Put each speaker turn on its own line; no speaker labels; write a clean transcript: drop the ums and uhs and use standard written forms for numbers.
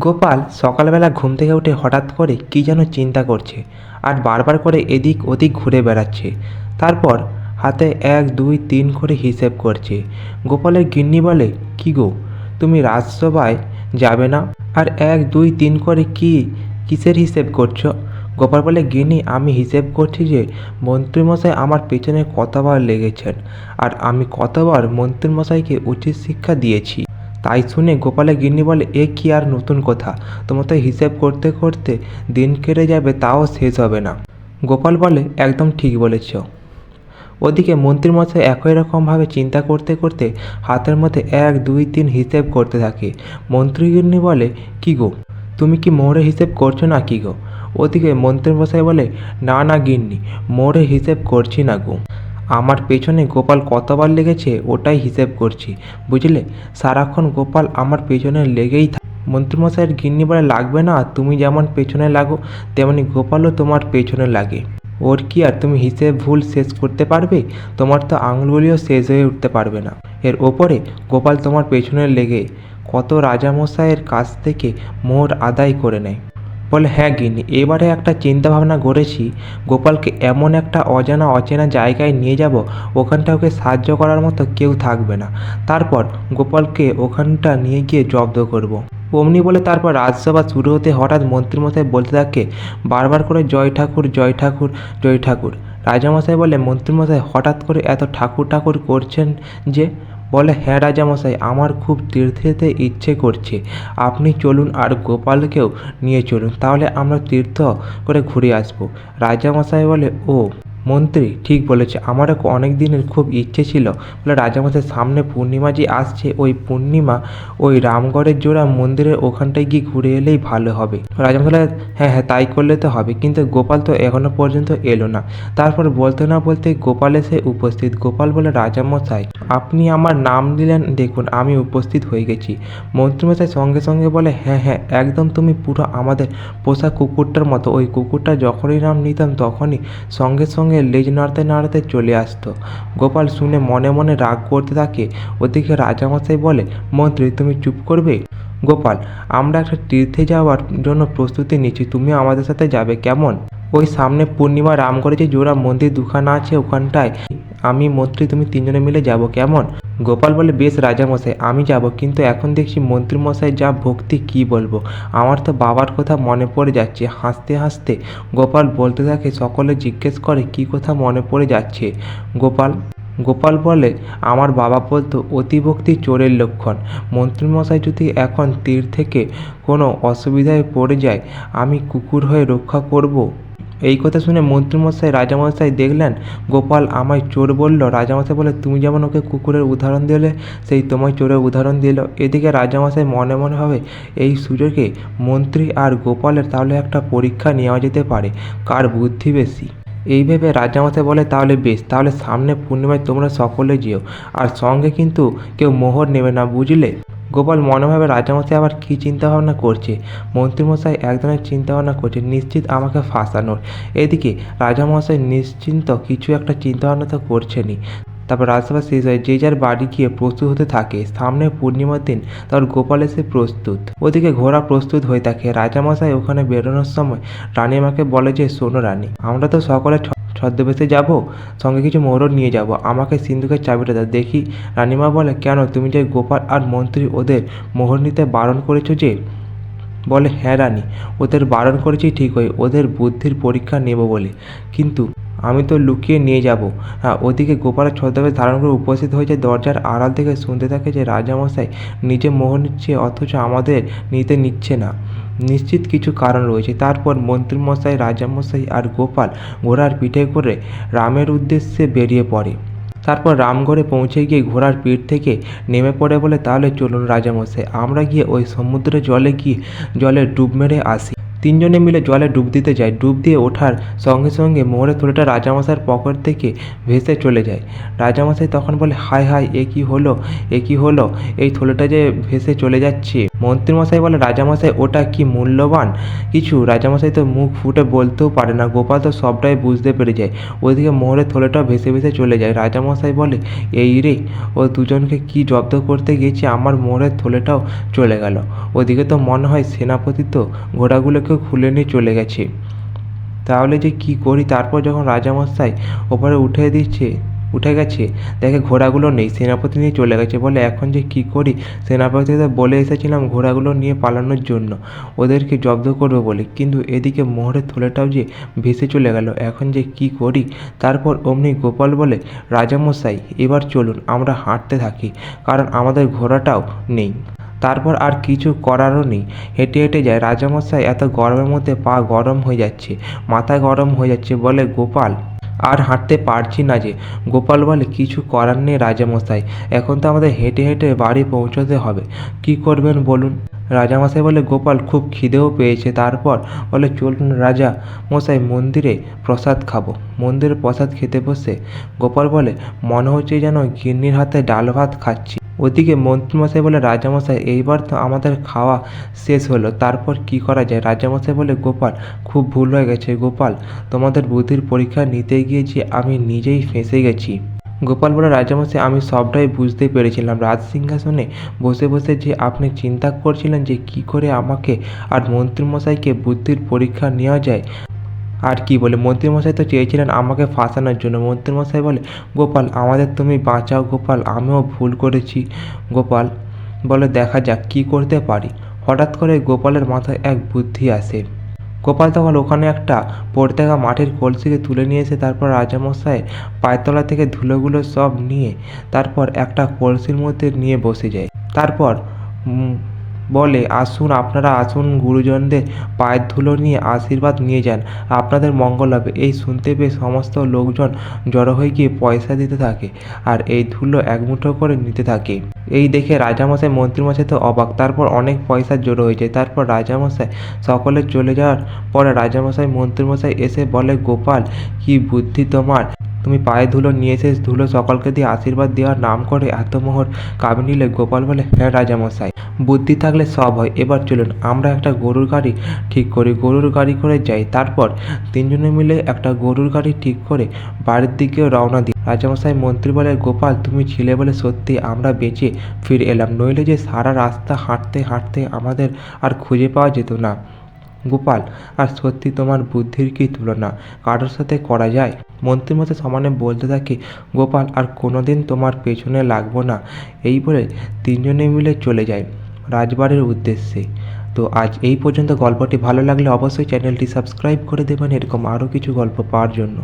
গোপাল সকালবেলা ঘুম থেকে উঠে হঠাৎ করে কী যেন চিন্তা করছে আর বারবার করে এদিক ওদিক ঘুরে বেড়াচ্ছে। তারপর হাতে 1 2 3 করে হিসেব করছে। গোপালের গিন্নি বলে, কী গো, তুমি রাজসভায় যাবে না? আর 1 2 3 করে কিসের হিসেব করছো? গোপাল বলে, গিন্নি, আমি হিসেব করছি যে মন্ত্রীমশাই আমার পেছনে কতবার লেগেছেন আর আমি কতবার মন্ত্রীমশাইকে উচিত শিক্ষা দিয়েছি। তাই শুনে গোপালের গিন্নি বলে, এ কি আর নতুন কথা, তোমার তো হিসেব করতে করতে দিন কেটে যাবে, তাও শেষ হবে না। গোপাল বলে, একদম ঠিক বলেছ। ওদিকে মন্ত্রীমশাই একই রকমভাবে চিন্তা করতে করতে হাতের মধ্যে 1 2 3 হিসেব করতে থাকে। মন্ত্রীগিন্নি বলে, কি গো, তুমি কি মোহরের হিসেব করছো না কি গো? ওদিকে মন্ত্রীমশাই বলে, না না গিন্নি, মোহরের হিসেব করছি না গো, আমার পেছনে গোপাল কতবার লেগেছে ওটাই হিসেব করছি, বুঝলে? সারাক্ষণ গোপাল আমার পেছনে লেগেই থাকে। মন্ত্রীমশাইয়ের গিন্নি বলে, লাগবে না, তুমি যেমন পেছনে লাগো তেমনি গোপালও তোমার পেছনে লাগে। ওর কি আর তুমি হিসেব ভুল শেষ করতে পারবে? তোমার তো আঙুলগুলিও শেষ হয়ে উঠতে পারবে না। এর ওপরে গোপাল তোমার পেছনে লেগে কত রাজামশাইয়ের কাছ থেকে মোহর আদায় করে নেয়। বলে, হ্যাঁ গিন্নি, এবারে একটা চিন্তা ভাবনা করেছি, গোপালকে এমন একটা অচেনা জায়গায় নিয়ে যাব, ওখানটা ওকে সাহায্য করার মতো কেউ থাকবে না। তারপর গোপালকে ওখানটা নিয়ে গিয়ে জব্দ করব। অমনি বলে তারপর রাজসভা শুরু হতে হঠাৎ মন্ত্রীমশাই বলতে থাকে বারবার করে, জয় ঠাকুর, জয় ঠাকুর, জয় ঠাকুর। রাজামশাই বলে, মন্ত্রীমশাই হঠাৎ করে এত ঠাকুর ঠাকুর করছেন যে? বলে, হ্যাঁ রাজামশাই, আমার খুব তীর্থে যেতে ইচ্ছে করছে, আপনি চলুন আর গোপালকেও নিয়ে চলুন, তাহলে আমরা তীর্থ করে ঘুরে আসবো। রাজামশাই বলে, ও মন্ত্রী ঠিক বলেছে, আমারও অনেক দিনের খুব ইচ্ছে ছিল। বলে, রাজামশাই সামনে পূর্ণিমা যে আসছে, ওই পূর্ণিমা ওই রামগড়ের জোড়া মন্দিরের ওখানটায় গিয়ে ঘুরে এলেই ভালো হবে। রাজামশাই, হ্যাঁ হ্যাঁ, তাই করলে তো হবে, কিন্তু গোপাল তো এখনো পর্যন্ত এলো না। তারপর বলতে না বলতে গোপাল এসে উপস্থিত। গোপাল বলে, রাজামশাই আপনি আমার নাম দিলেন, দেখুন আমি উপস্থিত হয়ে গেছি। মন্ত্রীমশাই সঙ্গে সঙ্গে বলে, হ্যাঁ হ্যাঁ, একদম তুমি পুরো আমাদের পোষা কুকুরটার মতো। ওই কুকুরটা যখনই নাম নিতাম তখনই সঙ্গে সঙ্গে লেজ নাড়তে নাড়তে চলে আসতো। গোপাল শুনে মনে মনে রাগ করতে থাকে। ওদিকে রাজামশাই বলে, মন্ত্রী তুমি চুপ করবে? গোপাল, আমরা একটা তীর্থে যাওয়ার জন্য প্রস্তুতি নিচ্ছি, তুমি আমাদের সাথে যাবে কেমন? ওই সামনে পূর্ণিমা রামগড়ে যে জোড়া মন্দির দুখানা আছে ওখানটায় আমি, মন্ত্রী, তুমি তিনজনে মিলে যাব কেমন? গোপাল বলে, বেশ রাজামশাই, আমি যাব, কিন্তু এখন দেখছি মন্ত্রীমশাই যা ভক্তি, কি বলবো, আমার তো বাবার কথা মনে পড়ে যাচ্ছে। হাসতে হাসতে গোপাল বলতে থাকে, সকলে জিজ্ঞেস করে কী কথা মনে পড়ে যাচ্ছে। গোপাল গোপাল বলে, আমার বাবা বলতো, অতিভক্তি চোরের লক্ষণ। মন্ত্রীমশাই যদি এখন তীর থেকে কোনো অসুবিধায় পড়ে যায়, আমি কুকুর হয়ে রক্ষা করব। এই কথা শুনে মন্ত্রীমশাই রাজামশাই দেখলেন গোপাল আমায় চোর বলল। রাজামশাই বলে, তুমি যেমন ওকে কুকুরের উদাহরণ দিলে, সেই তোমায় চোরের উদাহরণ দিল। এদিকে রাজামশাই মনে মনে ভাবে, এই সুযোগে মন্ত্রী আর গোপালের তাহলে একটা পরীক্ষা নেওয়া যেতে পারে, কার বুদ্ধি বেশি। এই ভেবে রাজামশাই বলে, তাহলে বেশ, তাহলে সামনে পূর্ণিমায় তোমরা সকলে যেও, আর সঙ্গে কিন্তু কেউ মোহর নেবে না, বুঝলে? গোপাল মনোভাবে রাজামশাই আবার কী চিন্তাভাবনা করছে। মন্ত্রীমশাই এক ধরনের চিন্তাভাবনা করছে, নিশ্চিত আমাকে ফাঁসানোর। এদিকে রাজামশাই নিশ্চিন্ত কিছু একটা চিন্তাভাবনা তো করছেনই। তারপর রাজসভা শেষ হয়ে যে যার বাড়ি গিয়ে প্রস্তুত হতে থাকে। সামনে পূর্ণিমার দিন, তারপর গোপাল এসে প্রস্তুত। ওদিকে ঘোড়া প্রস্তুত হয়ে থাকে। রাজামশাই ওখানে বেরোনোর সময় রানীমাকে বলে যে, শোনো রানী, আমরা তো সকলে ছদ্মবেশে যাব, সঙ্গে কিছু মোহরও নিয়ে যাব, আমাকে সিন্ধুকের চাবিটা দাও দেখি। রানীমা বলে, কেন, তুমি যে গোপাল আর মন্ত্রী ওদের মোহর নিতে বারণ করেছো যে? বলে, হ্যাঁ রানী, ওদের বারণ করেছি ঠিকই, ওদের বুদ্ধির পরীক্ষা নেব বলে, কিন্তু আমি তো লুকিয়ে নিয়ে যাব। ওদিকে গোপালের ছদ্মবেশ ধারণ করে উপস্থিত হয়েছে। দরজার আড়াল থেকে শুনতে থাকে যে রাজামশাই নিজে মোহর নিচ্ছে, অথচ আমাদের নিতে নিচ্ছে না, নিশ্চিত কিছু কারণ রয়েছে। তারপর মন্ত্রীমশাই, রাজামশাই আর গোপাল ঘোড়ার পিঠে করে রামের উদ্দেশ্যে বেরিয়ে পড়ে। তারপর রামগড়ে পৌঁছে গিয়ে ঘোড়ার পিঠ থেকে নেমে পড়ে বলে, তাহলে চলুন রাজামশাই, আমরা গিয়ে ওই সমুদ্রের জলে গিয়ে জলে ডুব মেরে আসি। তিনজনে মিলে জলে ডুব দিতে যায়। ডুব দিয়ে ওঠার সঙ্গে সঙ্গে মোহরের থলেটা রাজামশাইয়ের পকেট থেকে ভেসে চলে যায়। রাজামশাই তখন বলে, হায় হায়, এ কী হলো, এ কী হলো, এই থলেটা যে ভেসে চলে যাচ্ছে। মন্ত্রীমশাই বলে, রাজামশাই ওটা কি মূল্যবান কিছু? রাজামশাই তো মুখ ফুটে বলতেও পারে না। গোপাল তো সবটাই বুঝতে পেরে যায়। ওইদিকে মোহরের থলেটাও ভেসে ভেসে চলে যায়। রাজামশাই বলে, এই রে, ও দুজনকে কি জব্দ করতে গেছে, আমার মোহরের থলেটাও চলে গেল। ওদিকে তো মনে হয় সেনাপতি তো ঘোড়াগুলোকেও খুলে নিয়ে চলে গেছে। তাহলে যে কি করি? তারপর যখন রাজামশাই ওপরে উঠে গেছে, দেখে ঘোড়াগুলো নেই, সেনাপতি নিয়ে চলে গেছে। বলে, এখন যে কি করি? সেনাপতিদের বলে এসেছিলাম ঘোড়াগুলো নিয়ে পালানোর জন্য, ওদেরকে জব্দ করবো বলে, কিন্তু এদিকে মোহরের থলেটাও যে ভেসে চলে গেল, এখন যে কি করি? তারপর অমনি গোপাল বলে, রাজামশাই এবার চলুন আমরা হাঁটতে থাকি, কারণ আমাদের ঘোড়াটাও নেই। তারপর আর কিছু করারও নেই, হেঁটে হেঁটে যায়। রাজামশাই এত গরমের মধ্যে পা গরম হয়ে যাচ্ছে, মাথা গরম হয়ে যাচ্ছে। বলে, গোপাল আর হাঁটতে পারছি না যে। গোপাল বলে, কিছু করার নেই রাজামশাই, এখন তো আমাদের হেঁটে হেঁটে বাড়ি পৌঁছতে হবে, কি করবেন বলুন? রাজামশাই বলে, গোপাল খুব খিদেও পেয়েছে। তারপর বলে, চলুন রাজা মশাই মন্দিরে প্রসাদ খাবো। মন্দিরে প্রসাদ খেতে বসে গোপাল বলে, মনে হচ্ছে যেন গিন্নির হাতে ডাল ভাত খাচ্ছি। ওদিকে মন্ত্রীমশাই বলে, রাজামশাই এইবার তো আমাদের খাওয়া শেষ হলো, তারপর কি করা যায়? রাজামশাই বলে, গোপাল খুব ভুল হয়ে গেছে গোপাল, তোমাদের বুদ্ধির পরীক্ষা নিতে গিয়ে যে আমি নিজেই ফেঁসে গেছি। গোপাল বলে, রাজামশাই আমি সবটাই বুঝতে পেরেছিলাম। রাজসিংহাসনে বসে বসে যে আপনি চিন্তা করছিলেন যে কি করে আমাকে আর মন্ত্রীমশাইকে বুদ্ধির পরীক্ষা নেওয়া যায়। আর কি বলে, মন্ত্রীমশাই তো চেয়েছিলেন আমাকে ফাঁসানোর জন্য। মন্ত্রীমশাই বলে, গোপাল আমাদের তুমি বাঁচাও গোপাল, আমিও ভুল করেছি। গোপাল বলে, দেখা যাক কি করতে পারি। হঠাৎ করে গোপালের মাথায় এক বুদ্ধি আসে। গোপাল তখন ওখানে একটা পড়ে থাকা মাটির কলসিকে তুলে নিয়ে এসে তারপর রাজামশাইয়ের পায়তলা থেকে ধুলোগুলো সব নিয়ে তারপর একটা কলসির মধ্যে নিয়ে বসে যায়। তারপর বলে, আসুন আপনারা আসুন, গুরুজনদের পায়ের ধুলো নিয়ে আশীর্বাদ নিয়ে যান, আপনাদের মঙ্গল হবে। এই শুনতে পেয়ে সমস্ত লোকজন জড়ো হয়ে গিয়ে পয়সা দিতে থাকে আর এই ধুলো এক মুঠো করে নিতে থাকে। এই দেখে রাজামশাই মন্ত্রীমশাই তো অবাক। তারপর অনেক পয়সা জড়ো হয়ে যায়। তারপর রাজামশাই সকলে চলে যাওয়ার পরে রাজামশাই মন্ত্রীমশাই এসে বলে, গোপাল কি বুদ্ধি তোমার, তুমি পায়ে ধুলো নিয়ে এসে ধুলো সকলকে দিয়ে আশীর্বাদ দেওয়ার নাম করে এত মোহর কামড়ে নিলে। গোপাল বলে, হ্যাঁ রাজামশাই, বুদ্ধি থাকলে সব হয়। এবার চলুন আমরা একটা গরুর গাড়ি ঠিক করি, গরুর গাড়ি করে যাই। তারপর তিনজনে মিলে একটা গরুর গাড়ি ঠিক করে বাড়ির দিকে রওনা দিই। রাজামশাই মন্ত্রী বলে, গোপাল তুমি ছিলে বলে সত্যি আমরা বেঁচে ফিরে এলাম, নইলে যে সারা রাস্তা হাঁটতে হাঁটতে আমাদের আর খুঁজে পাওয়া যেত না। গোপাল, আর সত্যি তোমার বুদ্ধির কি তুলনা কারোর সাথে করা যায়? মন্ত্রীমশাই সমানে বলতে থাকে, গোপাল আর কোনোদিন তোমার পেছনে লাগবো না। এই বলে তিনজনে মিলে চলে যায় রাজবাড়ির উদ্দেশ্যে। তো আজ এই পর্যন্ত। গল্পটি ভালো লাগলে অবশ্যই চ্যানেলটি সাবস্ক্রাইব করে দেবেন এরকম আরও কিছু গল্প পাওয়ার জন্য।